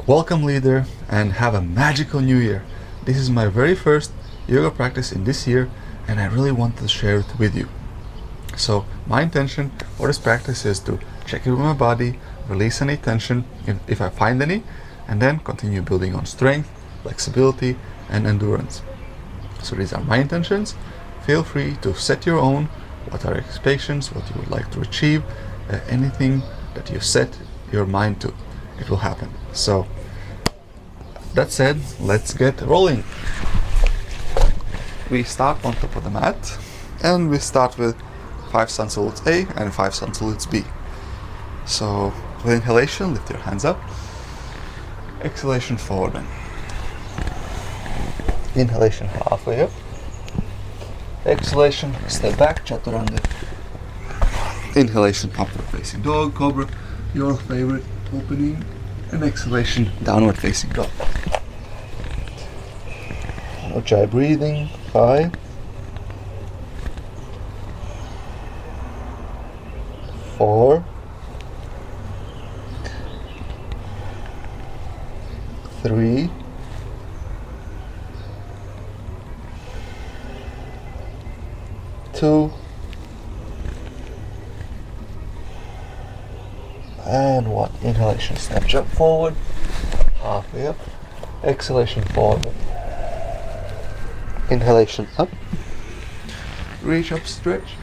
Welcome, leader, and have a magical new year. This is my very first yoga practice in this year, and I really want to share it with you. So my intention for this practice is to check in with my body, release any tension if I find any, and then continue building on strength, flexibility, and endurance. So these are my intentions. Feel free to set your own. What are your expectations, what you would like to achieve, anything that you set your mind to, it will happen. So that said, let's get rolling. We start on top of the mat, and we start with 5 sun salutes A and 5 sun salutes B. So with inhalation, lift your hands up. Exhalation, forward bend. Inhalation, halfway up. Exhalation, step back, chaturanga. Inhalation, upward facing dog, cobra, your favorite opening. And exhalation, downward facing dog. Ujjayi breathing, 5, 4, 3, 2, and 1. Inhalation, step jump forward, halfway up. Exhalation, forward. Inhalation, up. Reach up, stretch.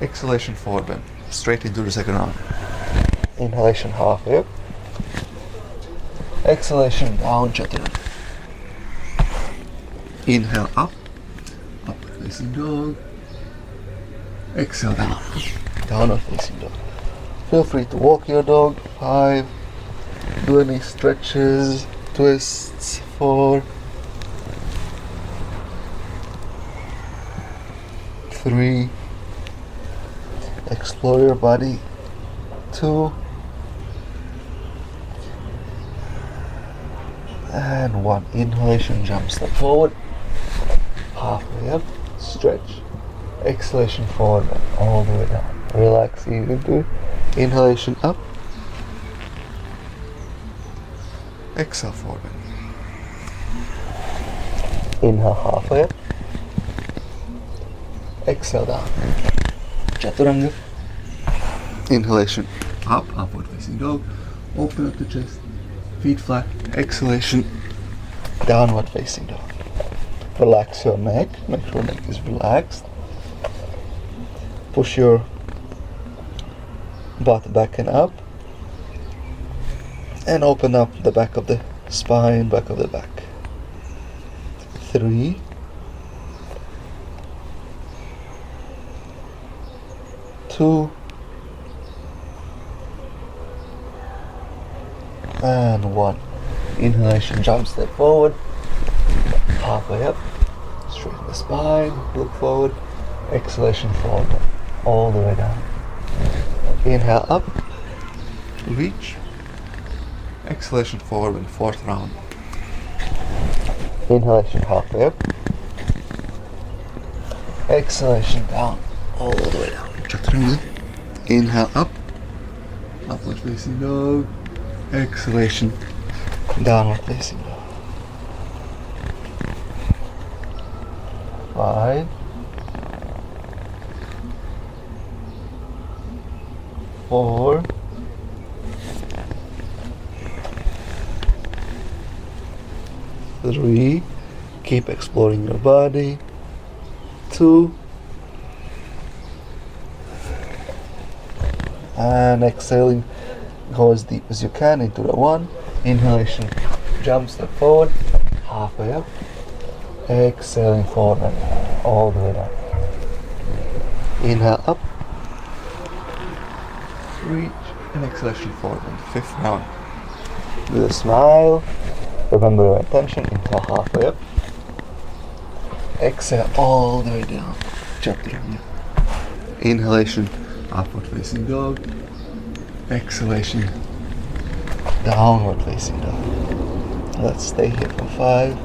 Exhalation, forward bend. Straight into the second round. Inhalation, halfway up. Exhalation, down, chaturanga. Inhale, up. Upward facing dog. Exhale, down. Downward facing dog. Feel free to walk your dog. 5. Do any stretches, twists. 4, 3. Explore your body. 2. And 1. Inhalation, jump, step forward. Halfway up, stretch. Exhalation, forward, all the way down. Relax, easy to do. Inhalation, up. Exhale, forward. Inhale, halfway up. Exhale, down. Chaturanga. Inhalation, up, upward facing dog. Open up the chest. Feet flat. Exhalation, downward facing dog. Relax your neck. Make sure neck is relaxed. Push your butt back and up. And open up the back of the spine, back of the back. 3, 2, and 1. Inhalation, jump, step forward. Halfway up. Straighten the spine, look forward. Exhalation, forward, all the way down. Inhale, up. Reach. Exhalation, forward in 4th round. Inhalation, halfway up. Exhalation, down, all the way down. Chaturanga. Inhale, up. Upward facing dog. Exhalation, downward facing dog. 5, 4, 3, keep exploring your body. 2, and exhaling, go as deep as you can into the 1. Inhalation, jump, step forward, halfway up. Exhaling forward and all the way down. Inhale, up. Reach, and exhalation forward in the 5th round. With a smile. Remember your intention. Inhale, halfway up. Exhale all the way down. Chaturanga. Inhalation, upward facing dog. Exhalation, downward facing dog. Let's stay here for 5,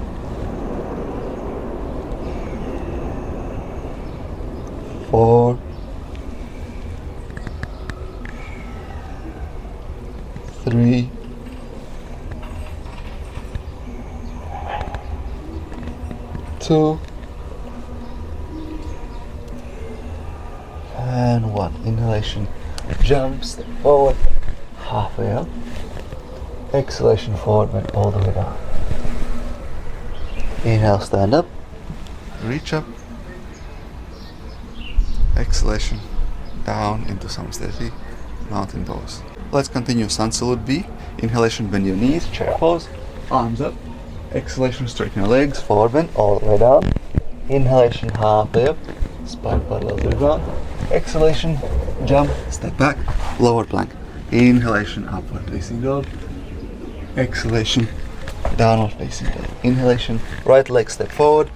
4, 3, 2, and 1. Inhalation, jump, step forward, halfway up. Exhalation, forward, bend all the way down. Inhale, stand up, reach up. Exhalation, down into Samastiti, mountain pose. Let's continue Sun Salute B. Inhalation, bend your knees, chair pose, arms up. Exhalation, straighten your legs, forward bend all the way down. Inhalation, halfway up, spine parallel to the ground. Exhalation, jump, step back, lower plank. Inhalation, upward facing dog. Exhalation, downward facing dog. Inhalation, right leg step forward.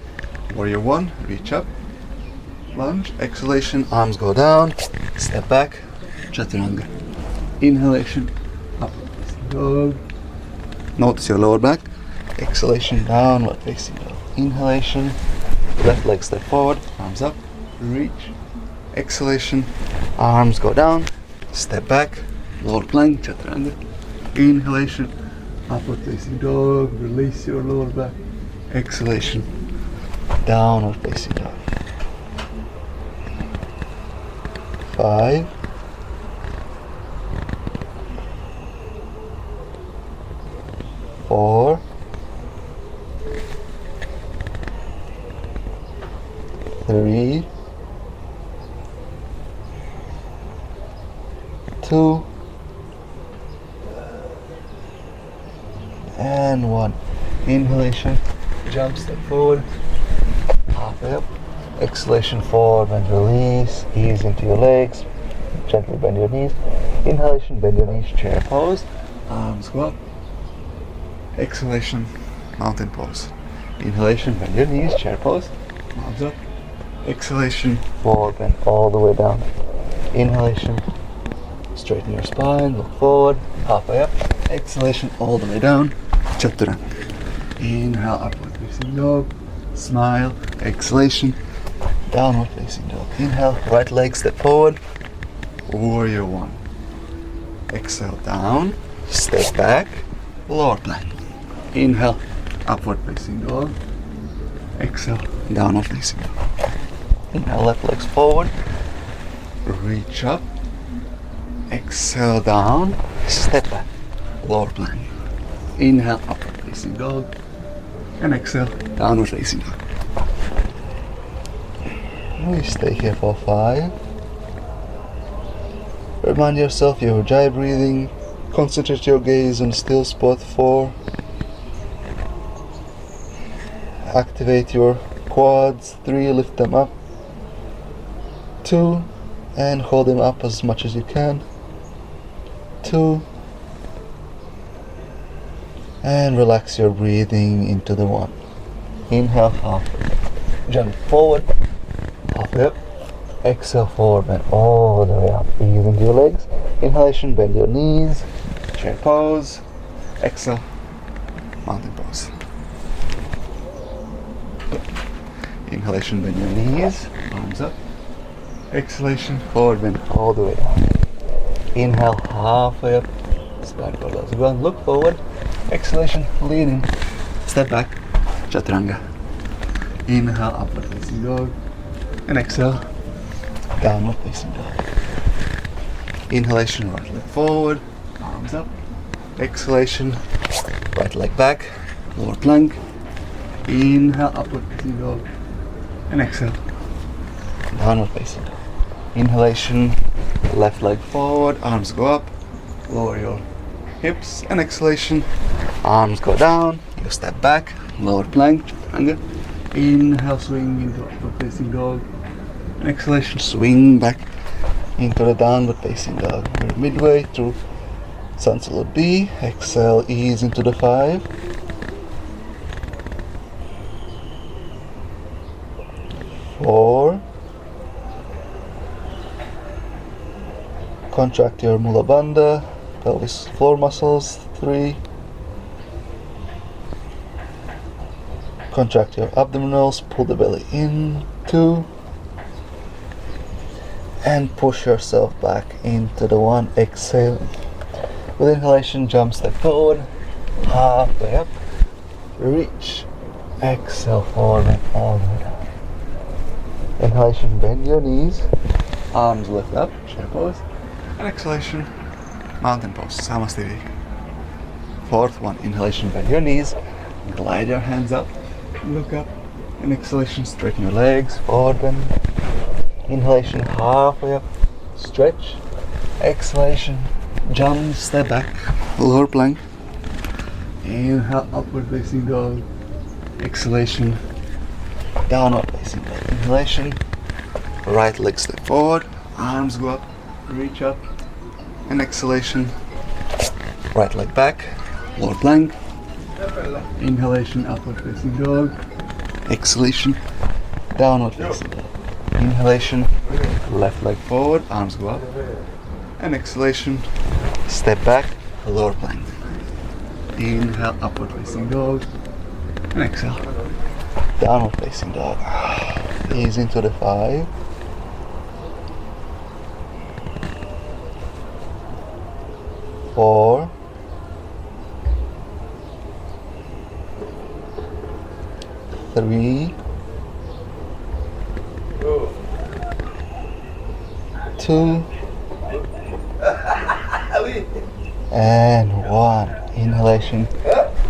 Warrior 1, reach up. Lunge, exhalation, arms go down, step back, chaturanga. Inhalation, upward facing dog. Notice your lower back. Exhalation, downward facing dog. Inhalation, left leg step forward, arms up, reach. Exhalation, arms go down, step back, lower plank, chaturanga. Inhalation, upward facing dog, release your lower back. Exhalation, downward facing dog. 5, 4, 3, 2, and 1. Inhalation, jump, step forward, halfway up. Exhalation, forward, bend, release, ease into your legs, gently bend your knees. Inhalation, bend your knees, chair pose, arms go up. Exhalation, mountain pose. Inhalation, bend your knees, chair pose, arms up. Exhalation, forward, bend all the way down. Inhalation, straighten your spine, look forward, halfway up. Exhalation, all the way down, chaturanga. Inhale, upward facing dog, smile. Exhalation, downward facing dog. Inhale, right leg step forward, warrior 1. Exhale, down, step back, lower plank. Inhale, upward facing dog. Exhale, downward facing dog. Inhale, left legs forward, reach up. Exhale, down, step back, lower plank. Inhale, upward facing dog. And exhale, downward facing dog. We stay here for 5. Remind yourself your Ujjayi breathing. Concentrate your gaze on still spot 4. Activate your quads. 3, lift them up. 2, and hold them up as much as you can. 2, and relax your breathing into the 1. Inhale, halfway. Jump forward, halfway up. Exhale, forward, bend all the way up. Ease into your legs. Inhalation, bend your knees. Chair pose. Exhale, mountain pose. Inhalation, bend your knees. Arms up. Exhalation, forward, bend all the way down. Inhale, halfway up. Spine parallel to the ground. Look forward. Exhalation, lean in. Step back. Chaturanga. Inhale, upward facing dog. And exhale, downward facing dog. Inhalation, right leg forward. Arms up. Exhalation, right leg back. Lower plank. Inhale, upward facing dog. And exhale, downward facing dog. Inhalation, left leg forward. Arms go up. Lower your hips. And exhalation, arms go down. You step back. Lower plank. Chaturanga. Inhale, swing into upward facing dog. And exhalation, swing back into the downward facing dog. We're midway through Sun Salute B. Exhale, ease into the 5. 4. Contract your Mula Bandha, pelvis floor muscles. 3. Contract your abdominals, pull the belly in. 2. And push yourself back into the 1. Exhale. With inhalation, jump, step forward, halfway up, reach, Exhale, forward and all the way down. Inhalation, bend your knees. Arms lift up, chair pose. And exhalation, mountain pose, Samasthiti. Fourth one, inhalation, bend your knees. Glide your hands up, look up. And exhalation, straighten your legs, forward bend. Inhalation, halfway up, stretch. Exhalation, jump, step back, lower plank. Inhale, upward facing dog. Exhalation, downward facing dog. Inhalation, right leg step forward, arms go up, reach up. And exhalation, right leg back, lower plank. Inhalation, upward facing dog. Exhalation, downward facing dog. Inhalation, left leg forward, arms go up. And exhalation, step back, lower plank. Inhale, upward facing dog. And exhale, downward facing dog. Ease into the 5. 4. 3. 2. And 1. Inhalation,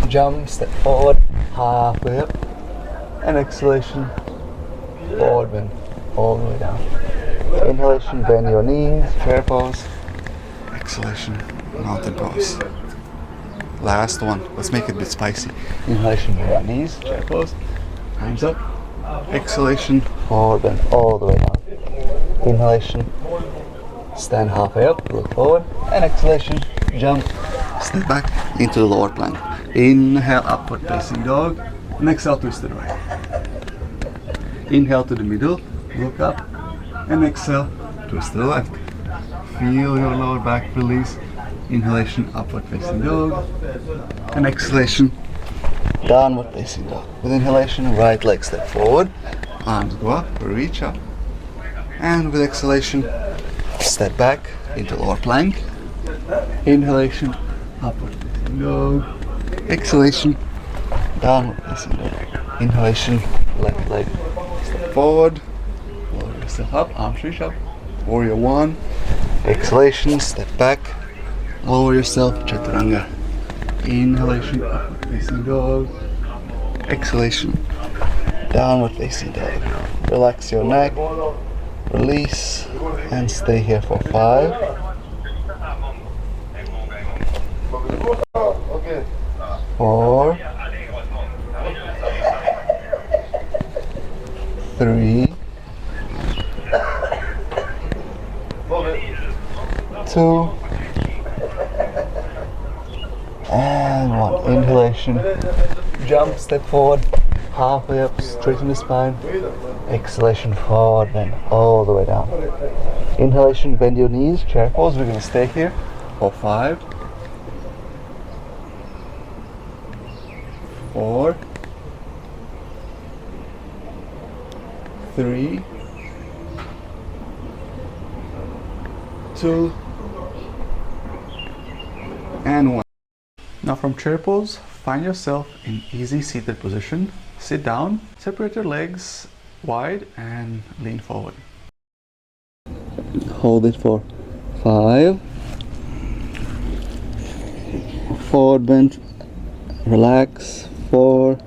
jump, step forward, halfway up. And exhalation, forward bend, all the way down. Inhalation, bend your knees, chair pose. Exhalation, mountain pose. Last one, let's make it a bit spicy. Inhalation, bend your knees, chair pose. Hands up. Exhalation, forward bend, all the way down. Inhalation, stand halfway up, look forward. And exhalation, jump, step back into the lower plank. Inhale, upward facing dog. And exhale, twist to the right. Inhale to the middle, look up. And exhale, twist to the left. Feel your lower back release. Inhalation, upward facing dog. And exhalation, downward facing dog. With inhalation, right leg step forward. Arms go up, reach up. And with exhalation, step back into lower plank. Inhalation, upward facing dog. Exhalation, downward facing dog. Inhalation, left leg step forward. Lower yourself up, arms reach up. Warrior 1. Exhalation, step back. Lower yourself, chaturanga. Inhalation, upward facing dog. Exhalation, downward facing dog. Relax your neck, release, and stay here for 5. 4. 3. 2. And 1. Inhalation. Jump, step forward, halfway up, straighten the spine. Exhalation, forward bend, all the way down. Inhalation, bend your knees, chair pose. We're going to stay here for 5. 4. 3. 2. And 1. Now from chair pose, find yourself in easy seated position. Sit down, separate your legs wide and lean forward. Hold it for 5. Forward bend, relax. 4.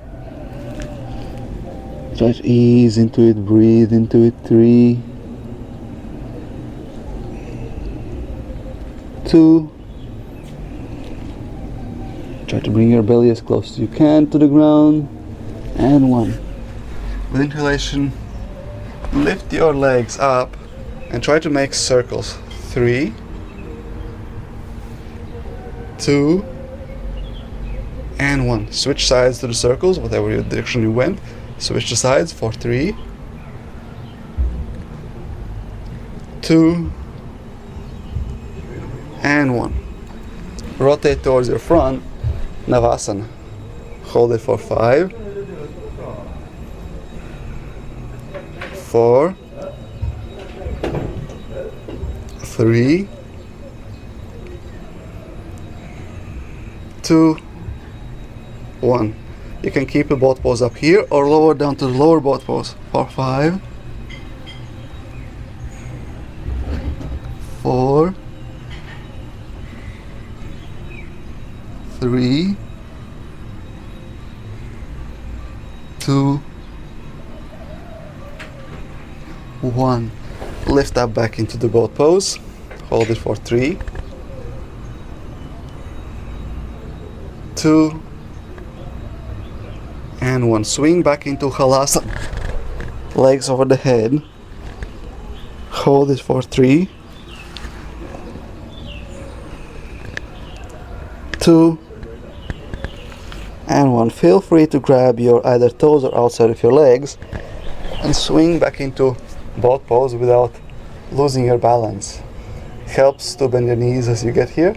Try to ease into it, breathe into it. 3. 2. Try to bring your belly as close as you can to the ground. And 1. With inhalation, lift your legs up and try to make circles. 3. 2. And 1. Switch sides to the circles, whatever your direction you went. Switch the sides for 3. 2. And 1. Rotate towards your front. Navasana. Hold it for 5. 4. 3. 2. 1. You can keep the boat pose up here or lower down to the lower boat pose for 5, 4, 3, 2, 1. Lift up back into the boat pose. Hold it for 3, 2, and 1. Swing back into halasana. Legs over the head. Hold it for 3, 2, and 1. Feel free to grab your either toes or outside of your legs and swing back into boat pose without losing your balance. It helps to bend your knees as you get here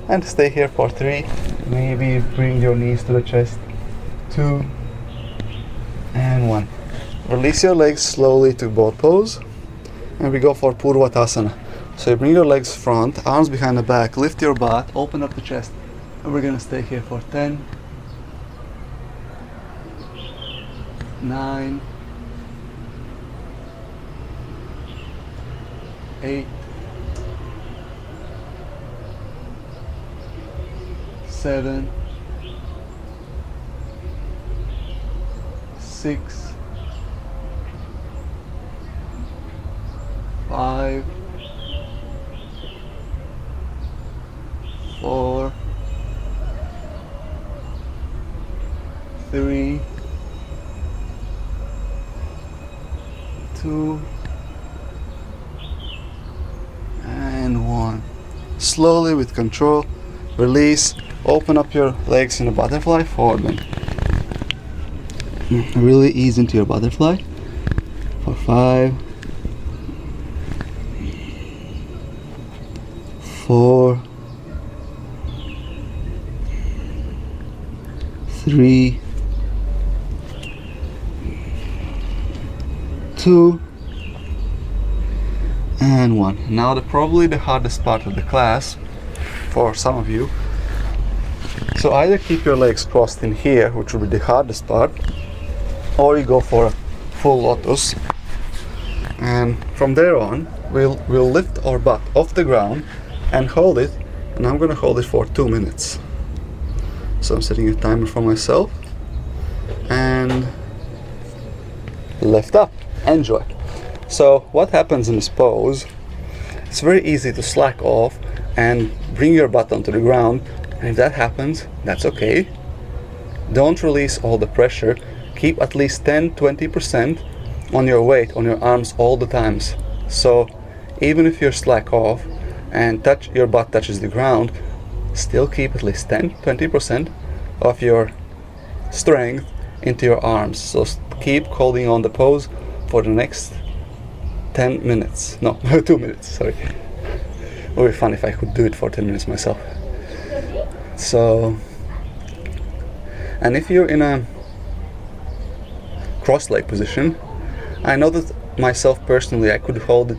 and stay here for 3. Maybe bring your knees to the chest. 2 and 1. Release your legs slowly to boat pose and we go for Purvatasana. So you bring your legs front, arms behind the back, lift your butt, open up the chest, and we're gonna stay here for 10, 9, 8, 7, 6, 5, 4, 3, 2, and 1. Slowly with control, release, open up your legs in a butterfly, forward bend. Really ease into your butterfly for 5, 4, 3, 2, and 1. Now probably the hardest part of the class for some of you. So either keep your legs crossed in here, which will be the hardest part, or you go for a full lotus. And from there on, we'll lift our butt off the ground and hold it, and I'm gonna hold it for 2 minutes. So I'm setting a timer for myself, and lift up, enjoy. So what happens in this pose, it's very easy to slack off and bring your butt onto the ground, and if that happens, that's okay. Don't release all the pressure, keep at least 10-20% on your weight, on your arms all the times. So even if you're slack off and your butt touches the ground, still keep at least 10-20% of your strength into your arms. So keep holding on the pose for the next 10 minutes. No, 2 minutes, sorry. It would be fun if I could do it for 10 minutes myself. So, and if you're in a cross-leg position, I know that myself personally, I could hold it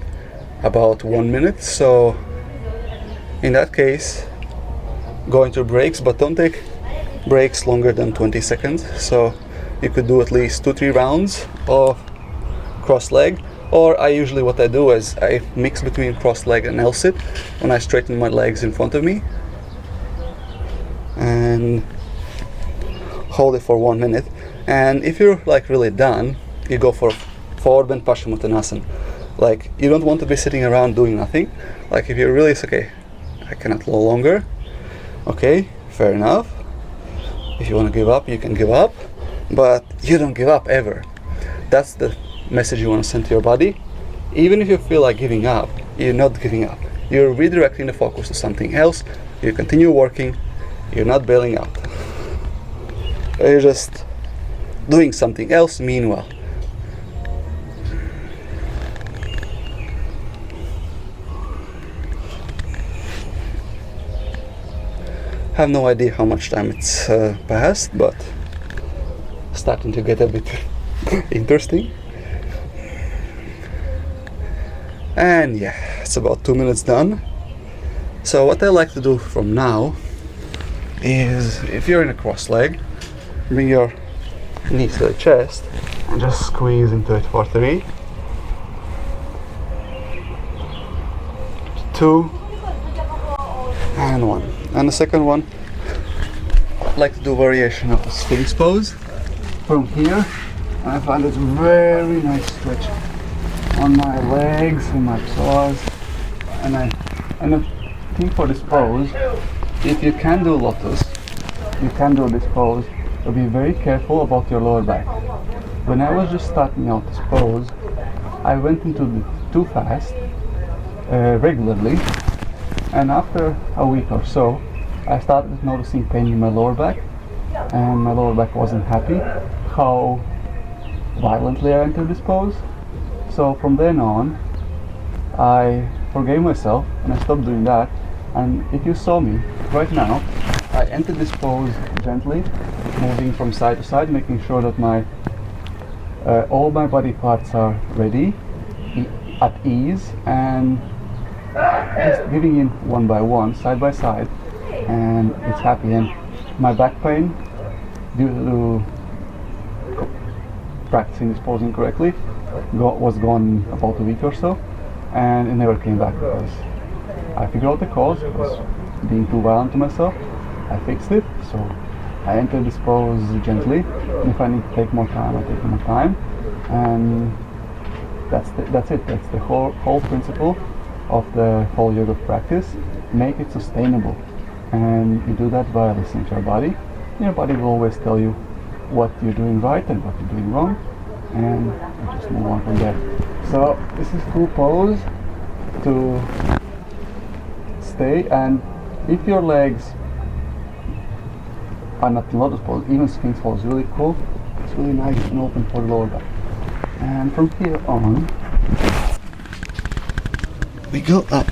about 1 minute. So in that case, go into breaks, but don't take breaks longer than 20 seconds. So you could do at least 2-3 rounds of cross leg, or what I do is I mix between cross leg and L-sit when I straighten my legs in front of me and hold it for 1 minute. And if you're like really done, you go for forward bend Paschimottanasana. Like, you don't want to be sitting around doing nothing. Like, if you're really okay, I cannot no longer, okay, fair enough. If you want to give up, you can give up, but you don't give up ever. That's the message you want to send to your body. Even if you feel like giving up, you're not giving up. You're redirecting the focus to something else. You continue working. You're not bailing out. You're just doing something else meanwhile. I have no idea how much time it's passed, but starting to get a bit interesting. And yeah, it's about 2 minutes done. So what I like to do from now is, if you're in a cross leg, bring your knees to the chest and just squeeze into it for 3, 2, and 1. And the second one, I like to do variation of the Sphinx pose from here. And I find it's very nice stretch on my legs and my psoas. And the thing for this pose, if you can do lotus, you can do this pose, but be very careful about your lower back. When I was just starting out this pose, I went into it too fast, regularly, and after a week or so, I started noticing pain in my lower back, and my lower back wasn't happy how violently I entered this pose. So from then on, I forgave myself and I stopped doing that. And if you saw me right now, I entered this pose gently, moving from side to side, making sure that my all my body parts are ready, at ease, and just giving in one by one, side by side, and it's happy. And my back pain, due to practicing this pose incorrectly, was gone about a week or so, and it never came back because I figured out the cause. I was being too violent to myself. I fixed it, so I entered this pose gently, and if I need to take more time, I take more time, and that's it. That's the whole principle of the whole yoga practice. Make it sustainable, and you do that by listening to your body. Your body will always tell you what you're doing right and what you're doing wrong, and you just move on from there. So this is cool pose to stay, and if your legs are not in lotus pose, even Sphinx pose is really cool. It's really nice and open for the lower back. And from here on, we go up,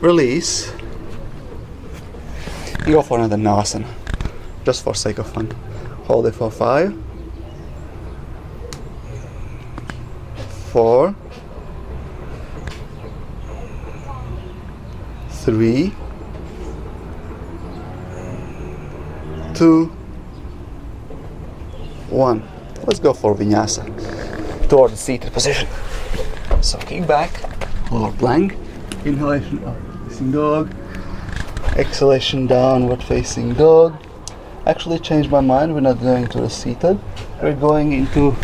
release, and go for another Nasana, just for sake of fun. Hold it for 5, 4, 3, 2, 1. Let's go for Vinyasa, toward the seated position. So kick back, lower plank, inhalation up facing dog, exhalation downward facing dog. Actually changed my mind, we're not going to the seated, we're going into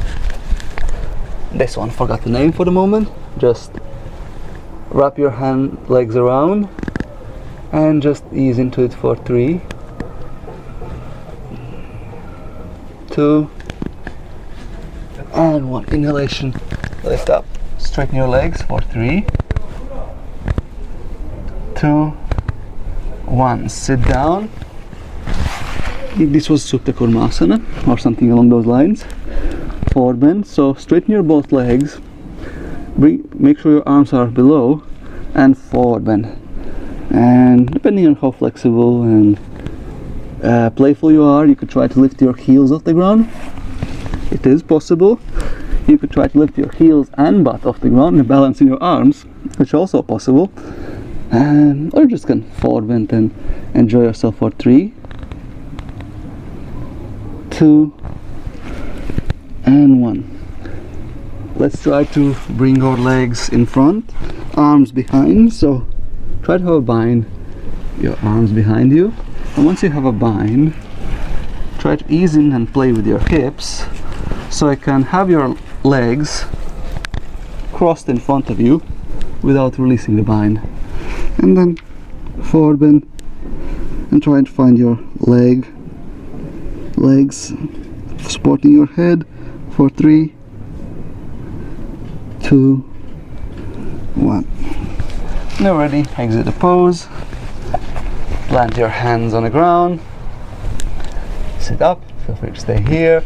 this one, forgot the name for the moment. Just wrap your legs around and just ease into it for 3, 2, and 1. Inhalation, lift up, straighten your legs for 3, 2, 1. Sit down. This was Supta Kurmasana or something along those lines. Forward bend. So straighten your both legs. Make sure your arms are below and forward bend. And depending on how flexible and playful you are, you could try to lift your heels off the ground. It is possible. You could try to lift your heels and butt off the ground and balancing your arms, which is also possible. Or just can forward bend and enjoy yourself for 3, 2, and 1. Let's try to bring our legs in front, arms behind. So try to have a bind, your arms behind you. And once you have a bind, try to ease in and play with your hips, so you can have your legs crossed in front of you without releasing the bind. And then forward bend and try and find your legs supporting your head for 3, 2, 1. Now ready, exit the pose. Plant your hands on the ground. Sit up. Feel free to stay here.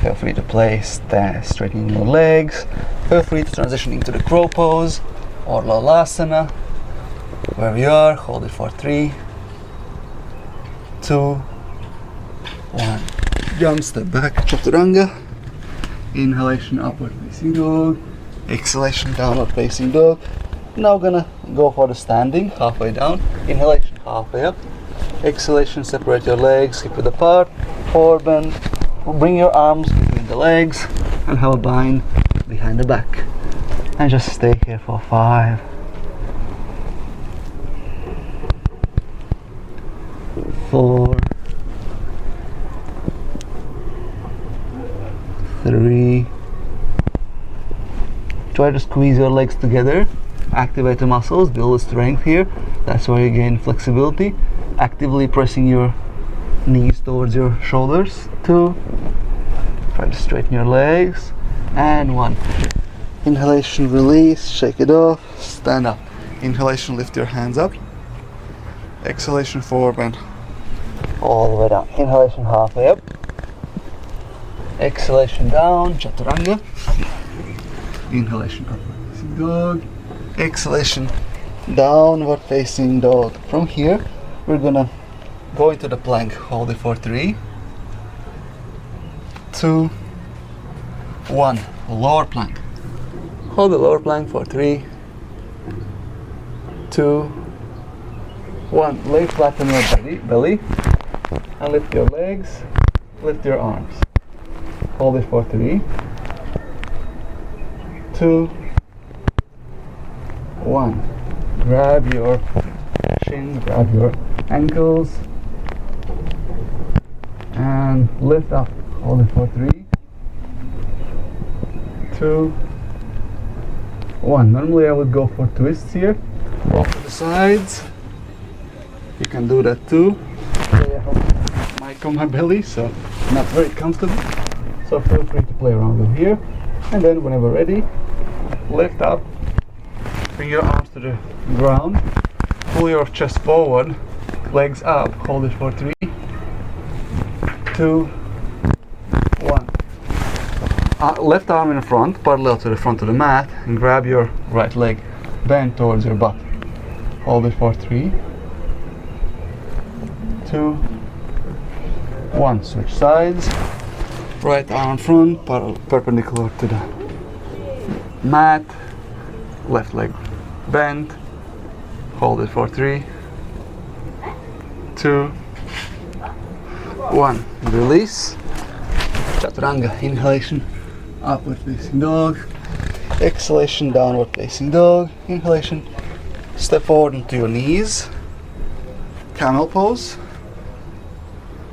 Feel free to place straightening your legs. Feel free to transition into the crow pose or Lalasana. Wherever you are, hold it for 3, 2, 1. Jump, step back, Chaturanga. Inhalation, upward facing dog. Exhalation, downward facing dog. Now gonna go for the standing, halfway down. Inhalation, halfway up. Exhalation, separate your legs, hip width apart. Forward bend, bring your arms between the legs and have a bind behind the back. And just stay here for 5, 4, 3. Try to squeeze your legs together, activate the muscles, build the strength here. That's where you gain flexibility. Actively pressing your knees towards your shoulders. 2. Try to straighten your legs. And 1. Inhalation, release, shake it off, stand up. Inhalation, lift your hands up. Exhalation, forward bend. All the way down. Inhalation, halfway up. Exhalation, down, chaturanga. Inhalation, upward facing dog. Exhalation, downward facing dog. From here, we're gonna go into the plank. Hold it for 3, 2, 1. Lower plank. Hold the lower plank for 3, 2, 1. Lay flat on your belly and lift your legs, lift your arms. Hold it for 3, 2, 1. Grab your shins, grab your ankles and lift up. Hold it for 3, 2, 1. Normally I would go for twists here, off to the sides. You can do that too. I have mic on my belly, so not very comfortable. So feel free to play around with here. And then whenever ready, lift up, bring your arms to the ground, pull your chest forward, legs up, hold it for 3, 2, 1. Left arm in front, parallel to the front of the mat, and grab your right leg, bend towards your butt. Hold it for 3, 2, 1. Switch sides. Right arm front, perpendicular to the mat. Left leg bend. Hold it for 3, 2, 1. Release. Chaturanga. Inhalation, upward facing dog. Exhalation, downward facing dog. Inhalation, step forward into your knees. Camel pose.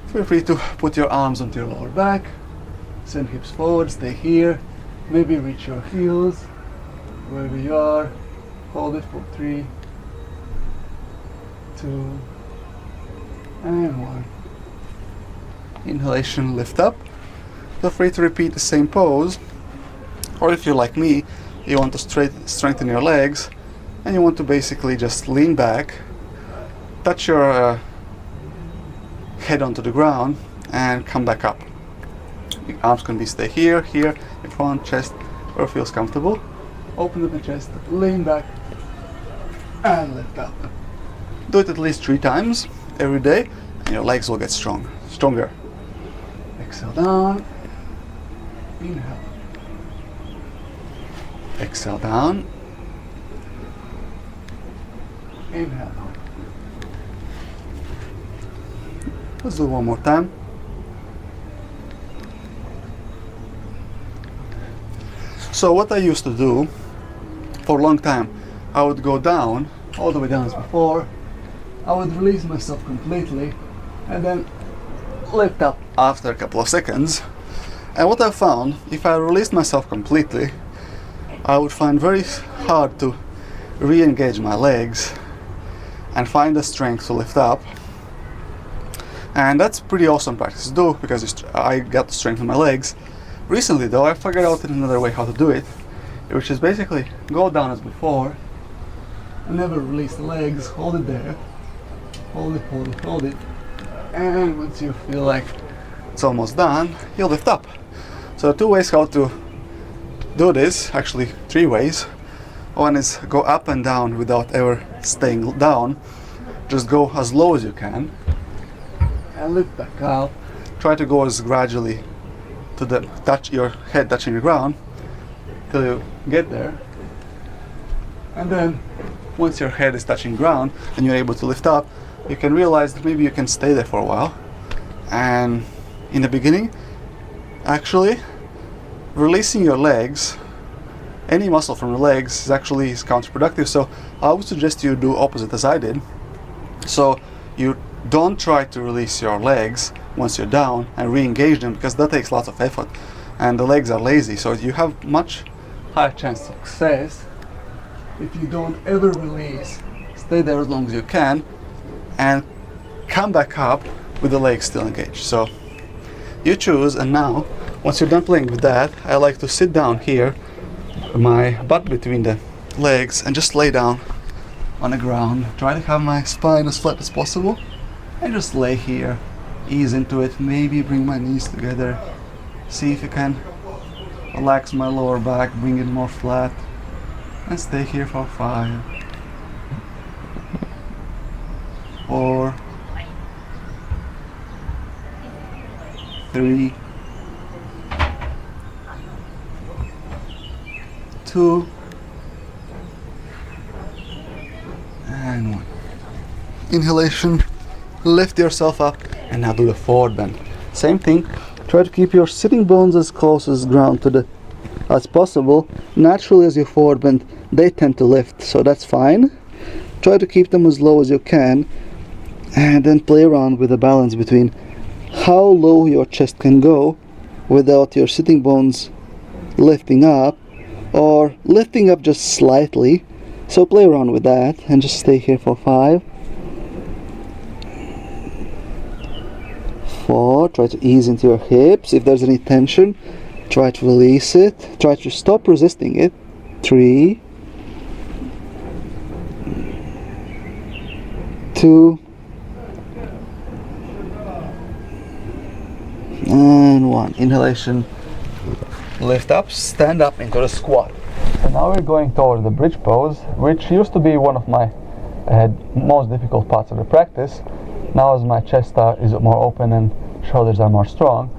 Feel free to put your arms onto your lower back. Send hips forward, stay here. Maybe reach your heels. Wherever you are. Hold it for 3, 2, and 1. Inhalation, lift up. Feel free to repeat the same pose. Or if you're like me, you want to strengthen your legs and you want to basically just lean back, touch your head onto the ground and come back up. Your arms can be stay here, here, in front, chest, where it feels comfortable. Open up the chest, lean back and lift up. Do it at least 3 times every day and your legs will get stronger. Exhale down. Inhale. Exhale down. Inhale. Let's do one more time. So what I used to do for a long time, I would go down, all the way down as before. I would release myself completely and then lift up after a couple of seconds. And what I found, if I released myself completely, I would find very hard to re-engage my legs and find the strength to lift up. And that's pretty awesome practice to do because I got to strengthen my legs. Recently though, I figured out another way how to do it, which is basically go down as before and never release the legs, hold it there, hold it, hold it, hold it, and once you feel like it's almost done, you'll lift up. So 2 ways how to do this, actually 3 ways. One is go up and down without ever staying down, just go as low as you can and lift back up. Try to go as gradually to touch your head touching the ground till you get there, and then once your head is touching ground and you're able to lift up, you can realize that maybe you can stay there for a while. And in the beginning Actually, releasing your legs, any muscle from your legs is actually counterproductive. So I would suggest you do opposite as I did. So you don't try to release your legs once you're down and re-engage them, because that takes lots of effort and the legs are lazy. So you have much higher chance of success if you don't ever release. Stay there as long as you can and come back up with the legs still engaged. So you choose. And now once you're done playing with that, I like to sit down here, my butt between the legs, and just lay down on the ground. Try to have my spine as flat as possible and just lay here, ease into it, maybe bring my knees together, see if you can relax my lower back, bring it more flat, and stay here for 5, 4, 3, 2, and 1. Inhalation, lift yourself up, and now do the forward bend. Same thing, try to keep your sitting bones as close as ground to the as possible. Naturally, as you forward bend, they tend to lift, so that's fine. Try to keep them as low as you can, and then play around with the balance between how low your chest can go without your sitting bones lifting up, or lifting up just slightly. So play around with that and just stay here for 5, 4, try to ease into your hips. If there's any tension, try to release it. Try to stop resisting it. 3, 2, and 1. Inhalation, lift up, stand up into the squat. So now we're going toward the bridge pose, which used to be one of my most difficult parts of the practice. Now as my chest is more open and shoulders are more strong,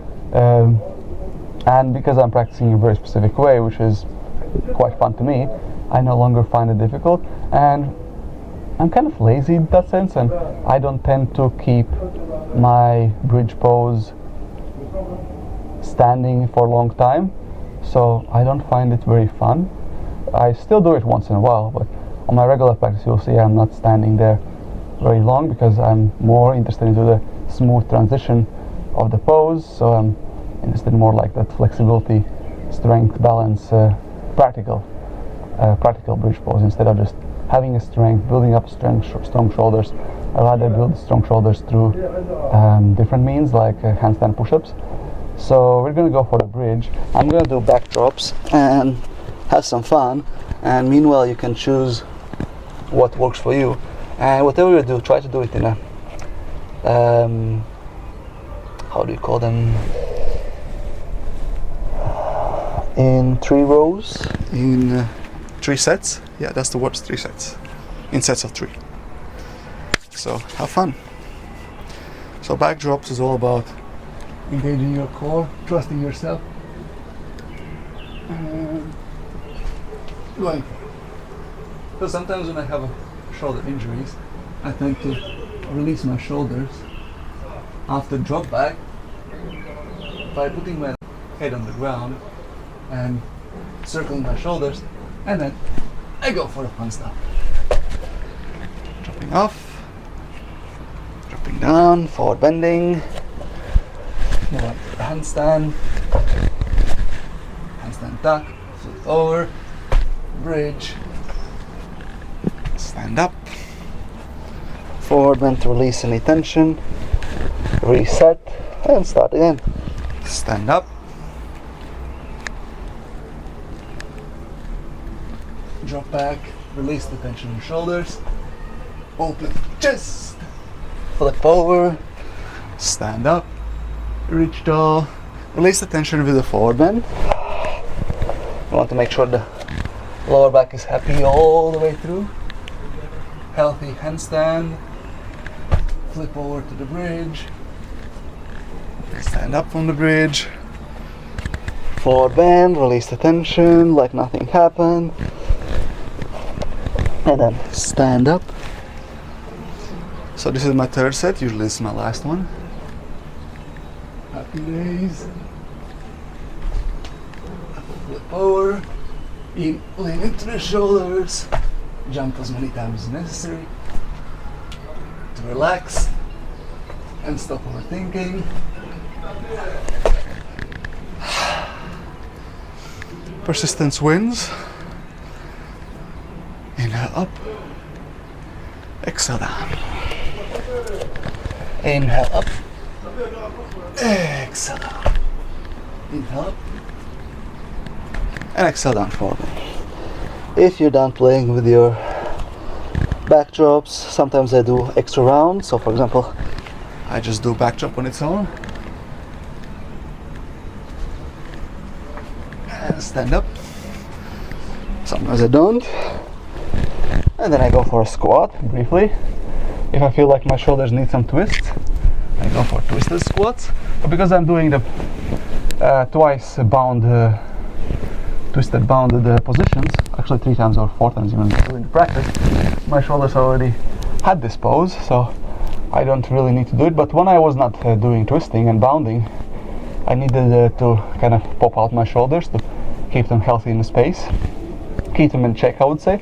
and because I'm practicing in a very specific way, which is quite fun to me, I no longer find it difficult, and I'm kind of lazy in that sense, and I don't tend to keep my bridge pose standing for a long time, so I don't find it very fun. I still do it once in a while, but on my regular practice you'll see I'm not standing there very long, because I'm more interested into the smooth transition of the pose. So I'm interested in more like that flexibility, strength, balance, practical bridge pose, instead of just having a strength, building up strong shoulders. I rather build strong shoulders through different means, like handstand push-ups. So we're going to go for the bridge. I'm going to do backdrops and have some fun, and meanwhile you can choose what works for you. And whatever you do, try to do it in a how do you call them, in 3 rows, in 3 sets. Yeah, that's the word, 3 sets, in sets of 3. So have fun. So backdrops is all about engaging your core, trusting yourself, and going. Because sometimes when I have shoulder injuries, I tend to release my shoulders after drop back by putting my head on the ground and circling my shoulders, and then I go for the fun stuff. Dropping off, dropping down, forward bending, handstand, handstand tuck, flip over, bridge, stand up, forward bend to release any tension, reset, and start again. Stand up, drop back, release the tension in the shoulders, open chest, flip over, stand up, reach tall, release the tension with the forward bend. You want to make sure the lower back is happy all the way through. Healthy handstand, flip over to the bridge, stand up from the bridge, forward bend, release the tension like nothing happened, and then stand up. So this is my 3rd set, usually this is my last one. Happy days. Flip over, lean into the shoulders, jump as many times as necessary to relax and stop overthinking. Persistence wins. Inhale up, exhale down. Inhale up, exhale down. Inhale up, and exhale down forward. If you're done playing with your backdrops, sometimes I do extra rounds. So for example, I just do backdrop on its own. And stand up. Sometimes I don't. And then I go for a squat briefly. If I feel like my shoulders need some twist, I go for twisted squats. But because I'm doing the twice bound, twisted bounded positions, actually 3 times or 4 times even during the practice, my shoulders already had this pose, so I don't really need to do it. But when I was not doing twisting and bounding, I needed to kind of pop out my shoulders to keep them healthy in the space, keep them in check, I would say,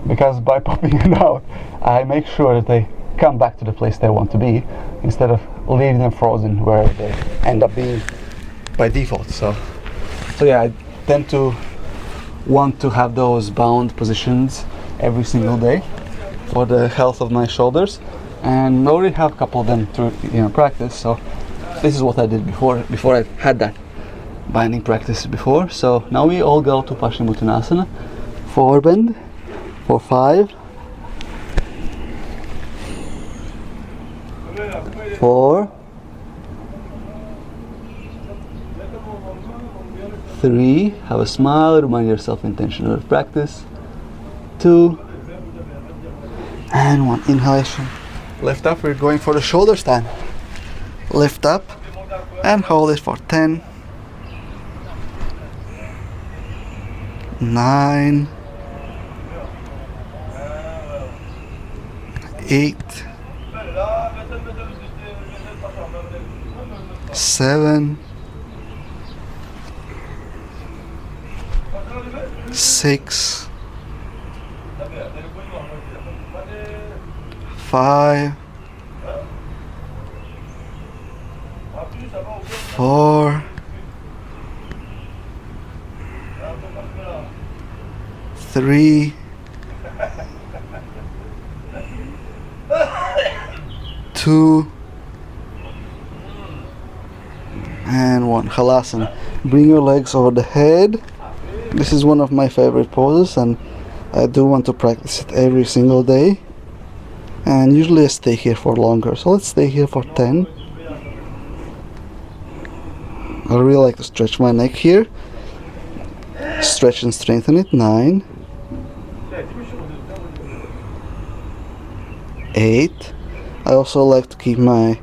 because by popping it out, I make sure that they come back to the place they want to be instead of leaving them frozen where they end up being by default. So yeah, I tend to want to have those bound positions every single day for the health of my shoulders, and I already have a couple of them through practice. So this is what I did before I had that binding practice before. So now we all go to Paschimottanasana, forward bend for 5, 4, 3, have a smile, remind yourself intention of practice, 2, and 1. Inhalation. Lift up, we're going for the shoulder stand. Lift up and hold it for 10, 9, 8, 7, 6, 5, 4, 3, 2, and 1. Halasana. Bring your legs over the head. This is one of my favorite poses, and I do want to practice it every single day. And usually I stay here for longer. So let's stay here for 10. I really like to stretch my neck here. Stretch and strengthen it. 9, 8. I also like to keep my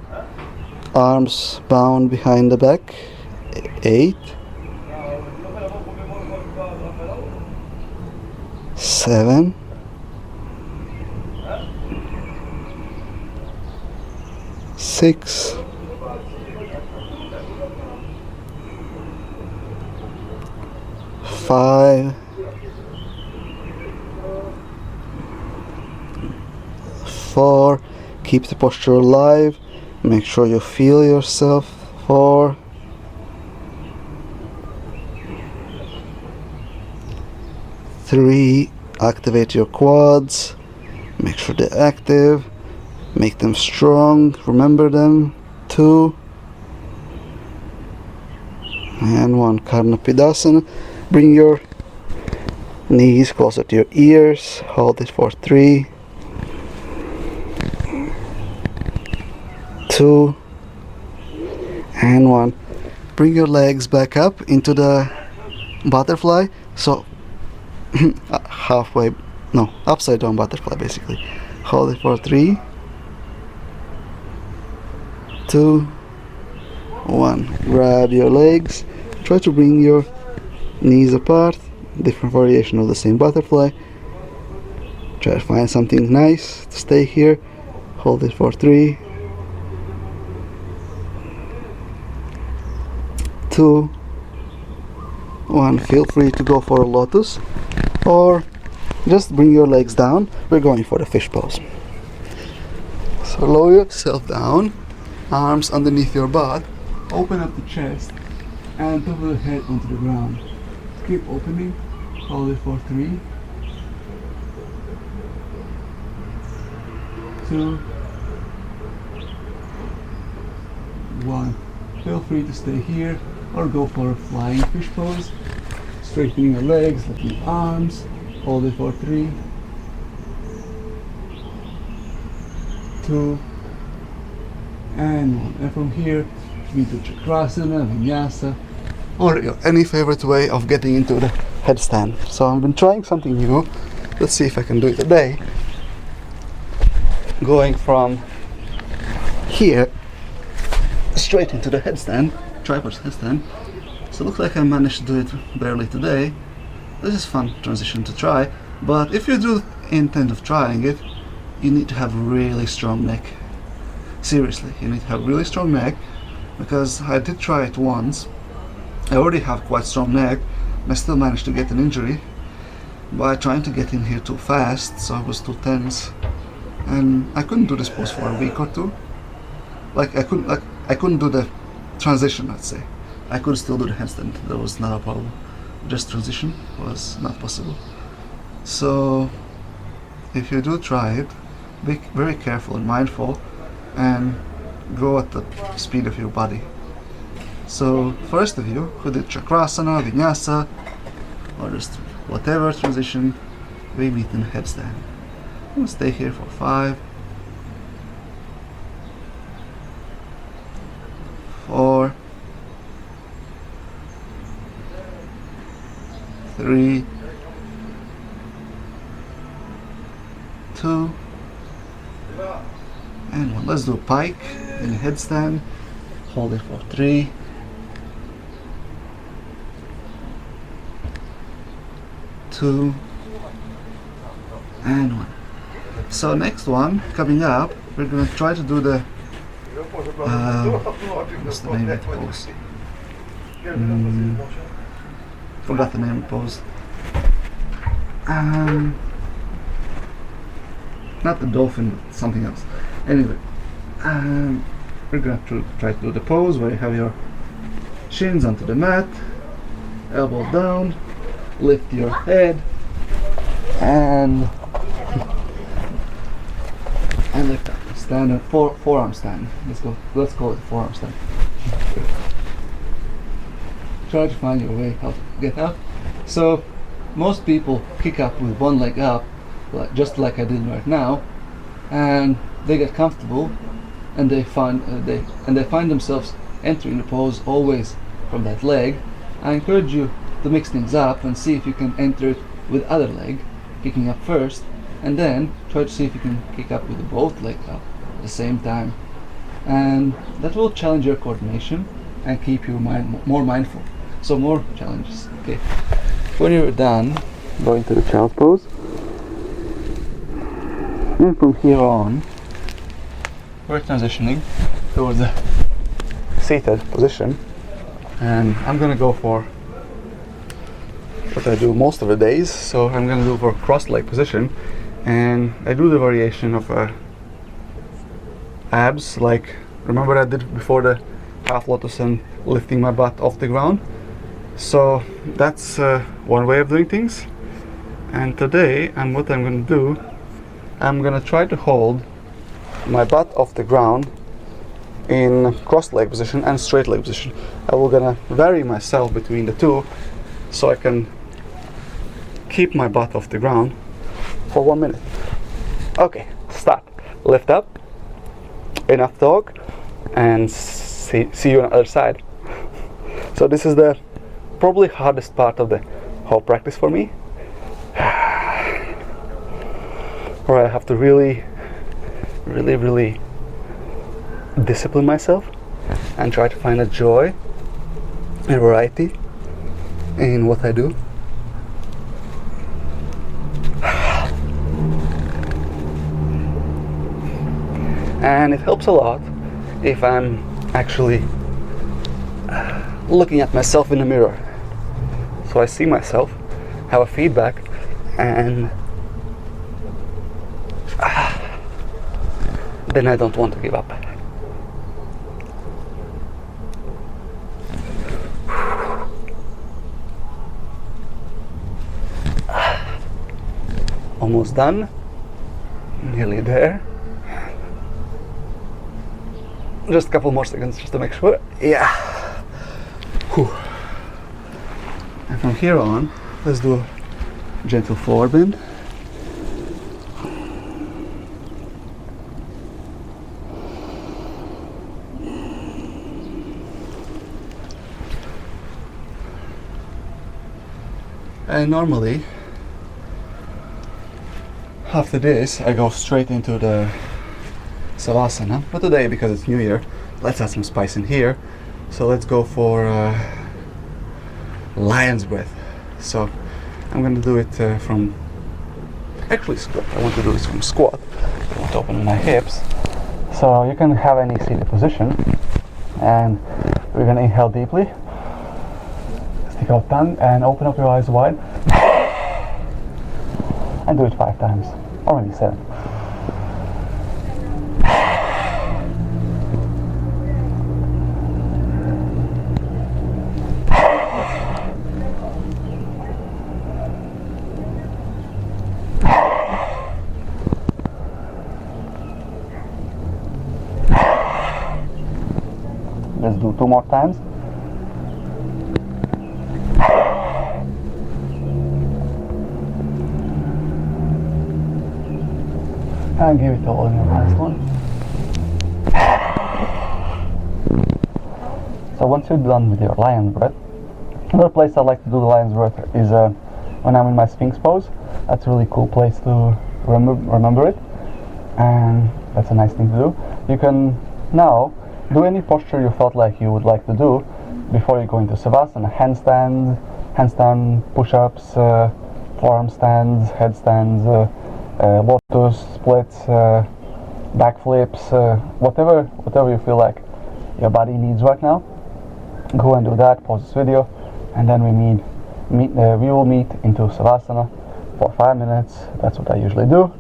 arms bound behind the back. 8, 7, 6, 5, 4. Keep the posture alive. Make sure you feel yourself. 4, 3. Activate your quads. Make sure they're active. Make them strong. Remember them. 2, and 1. Karnapidasana. Bring your knees closer to your ears. Hold it for 3, 2, and 1. Bring your legs back up into the butterfly. So halfway, no, upside down butterfly basically. Hold it for 3, 2, 1. Grab your legs. Try to bring your knees apart. Different variation of the same butterfly. Try to find something nice to stay here. Hold it for 3, 2, one, feel free to go for a lotus, or just bring your legs down. We're going for the fish pose. So lower yourself down, arms underneath your butt, open up the chest, and top of the head onto the ground. Keep opening, hold it for 3, 2, 1. Feel free to stay here or go for a flying fish pose. Straightening your legs, lifting arms, hold it for 3, 2, and 1. And from here, we do Chakrasana, Vinyasa, or any favorite way of getting into the headstand. So I've been trying something new. Let's see if I can do it today. Going from here straight into the headstand, tripod headstand. So it looks like I managed to do it barely today. This is fun transition to try, but if you do intend of trying it, you need to have a really strong neck. Seriously, you need to have a really strong neck, because I did try it once. I already have quite strong neck, and I still managed to get an injury by trying to get in here too fast, so I was too tense. And I couldn't do this pose for a week or two. I couldn't do the transition, let's say. I could still do the handstand, that was not a problem. Just transition was not possible. So if you do try it, be very careful and mindful and go at the speed of your body. So first of you who did Chakrasana, Vinyasa, or just whatever transition, we meet in headstand. We'll stay here for 5, 4, 3, 2, and 1. Let's do a pike in a headstand. Hold it for 3, 2, and 1. So next one coming up, we're gonna try to do the what's the name of the pose? Forgot the name of the pose. Not the dolphin, but something else. Anyway, we're gonna try to do the pose where you have your shins onto the mat, elbow down, lift your head, and lift up. Stand up, forearm stand. Let's call it forearm stand. Try to find your way how to get up. So most people kick up with one leg up, just like I did right now, and they get comfortable, and they find themselves entering the pose always from that leg. I encourage you to mix things up and see if you can enter it with other leg, kicking up first, and then try to see if you can kick up with both legs up at the same time, and that will challenge your coordination and keep you more mindful. So more challenges. Okay, when you're done, go into the child's pose, and from here on, we're transitioning towards the seated position, and I'm gonna go for what I do most of the days. So I'm gonna do for cross leg position, and I do the variation of abs, like remember I did before the half lotus and lifting my butt off the ground. So that's one way of doing things. And today, what I'm going to do, I'm going to try to hold my butt off the ground in cross leg position and straight leg position. I will going to vary myself between the two so I can keep my butt off the ground for 1 minute. Okay, start. Lift up, enough talk, and see you on the other side. So this is the probably hardest part of the whole practice for me, where I have to really discipline myself and try to find a joy and variety in what I do. And it helps a lot if I'm actually looking at myself in the mirror so I see myself, have a feedback, and then I don't want to give up. Almost done, nearly there. Just a couple more seconds just to make sure. Yeah. Whew. And from here on, let's do a gentle forward bend. And normally, after this, I go straight into the Savasana. But today, because it's New Year, let's add some spice in here. So let's go for lion's breath. So I'm going to do it from actually squat. I want to do this from squat. I want to open my hips. So you can have any seated position. And we're going to inhale deeply. Stick out tongue and open up your eyes wide. And do it 5 times. Or maybe 7. Let's do 2 more times. And give it all in your last one. So once you're done with your lion's breath, another place I like to do the lion's breath is when I'm in my Sphinx pose. That's a really cool place to remember it, and that's a nice thing to do. You can now do any posture you felt like you would like to do before you go into Savasana. Handstand push-ups, forearm stands, headstands, lotus splits, backflips, whatever you feel like your body needs right now. Go and do that. Pause this video, and then we will meet into Savasana for 5 minutes. That's what I usually do.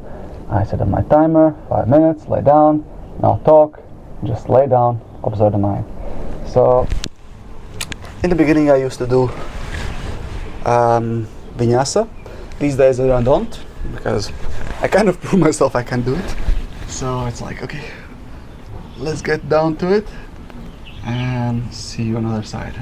I set up my timer, 5 minutes, lay down, not talk, just lay down, observe the mind. So in the beginning I used to do vinyasa. These days I don't, because I kind of prove myself I can do it. So it's like, okay, let's get down to it and see you on the other side.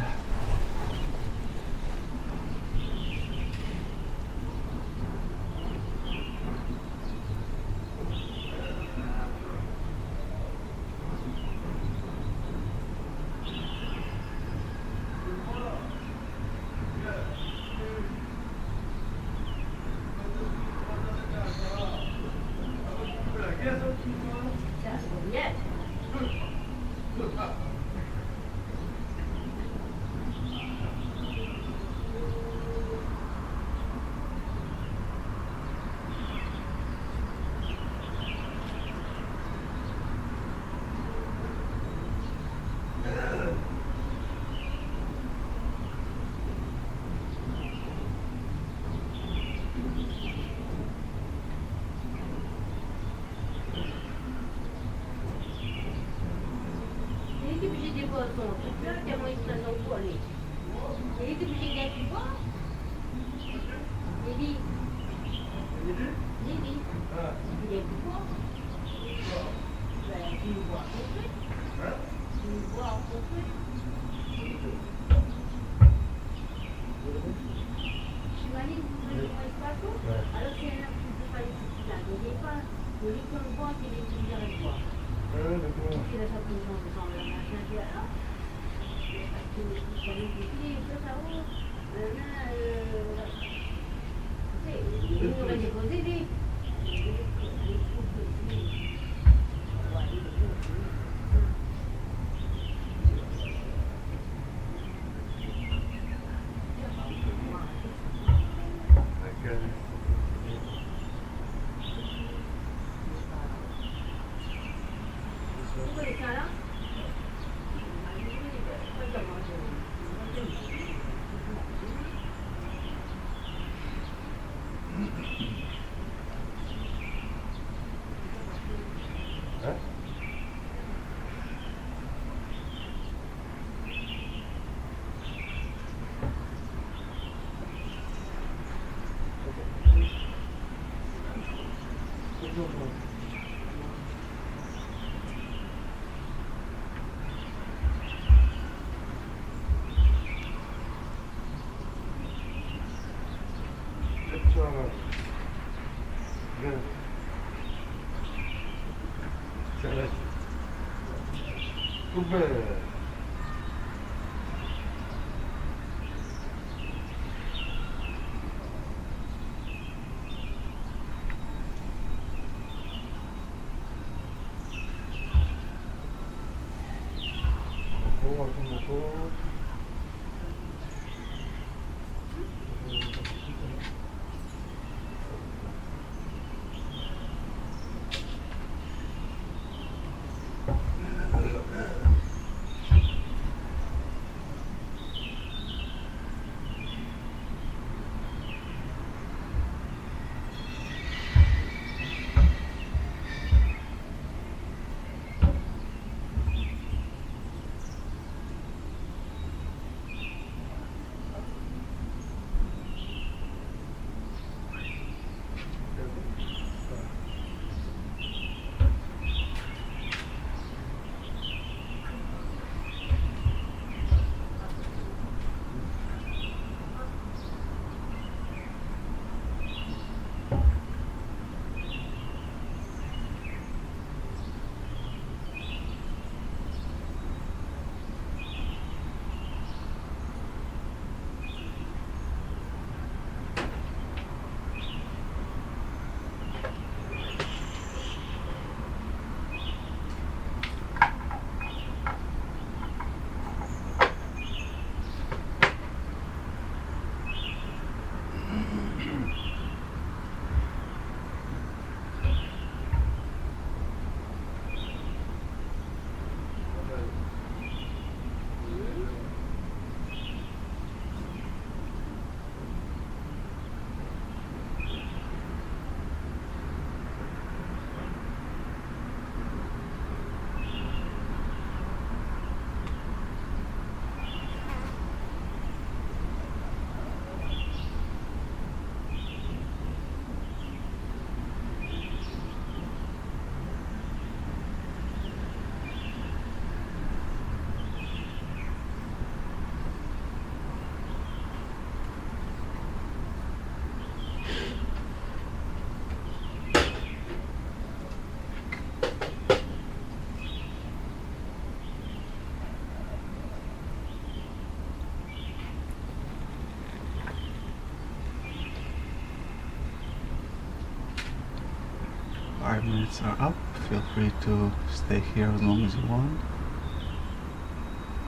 5 minutes are up. Feel free to stay here as long as you want.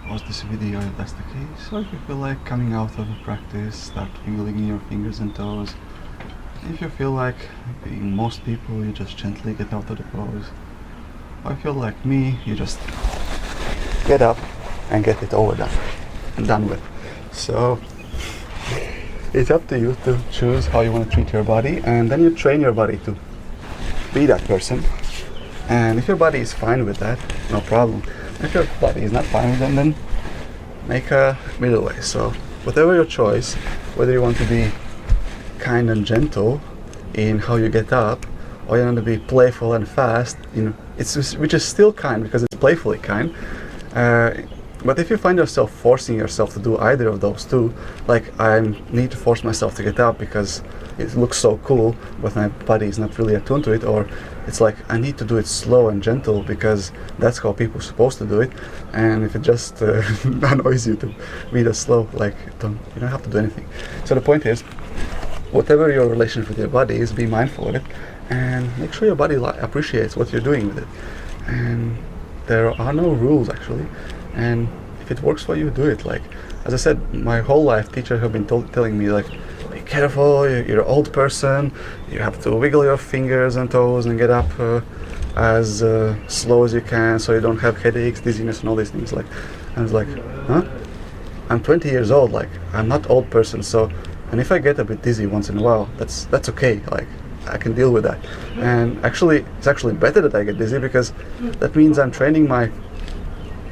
Pause this video if that's the case, or if you feel like coming out of the practice, start wiggling your fingers and toes. If you feel like being most people, you just gently get out of the pose. Or if you're like me, you just get up and get it over and done with. So it's up to you to choose how you want to treat your body, and then you train your body to be that person. And if your body is fine with that, no problem. If your body is not fine with them, then make a middle way. So whatever your choice, whether you want to be kind and gentle in how you get up, or you want to be playful and fast, which is still kind because it's playfully kind. But if you find yourself forcing yourself to do either of those two, like I need to force myself to get up because it looks so cool, but my body is not really attuned to it, or it's like I need to do it slow and gentle because that's how people are supposed to do it, and if it just annoys you to be that slow, like you don't have to do anything. So the point is, whatever your relationship with your body is, be mindful of it and make sure your body appreciates what you're doing with it. And there are no rules actually, and if it works for you, do it. Like as I said, my whole life teachers have been telling me like, be careful, you're an old person, you have to wiggle your fingers and toes and get up as slow as you can so you don't have headaches, dizziness and all these things. Like I was like, huh? I'm 20 years old, like I'm not old person, so, and if I get a bit dizzy once in a while, that's okay, like I can deal with that. And actually it's actually better that I get dizzy because that means I'm training my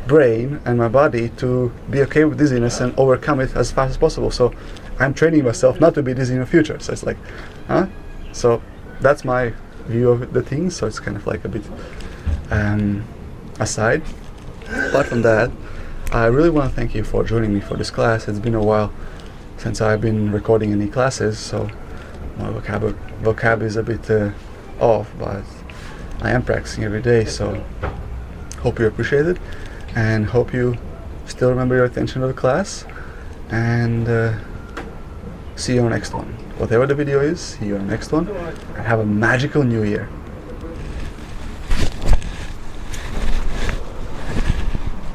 brain and my body to be okay with dizziness and overcome it as fast as possible. So I'm training myself not to be dizzy in the future. So it's like, huh? So that's my view of the thing. So it's kind of like a bit aside. Apart from that, I really want to thank you for joining me for this class. It's been a while since I've been recording any classes, so my vocab is a bit off, but I am practicing every day, so hope you appreciate it. and hope you still remember your attention to the class, and see you on the next one. Whatever the video is, see you on the next one, and have a magical new year.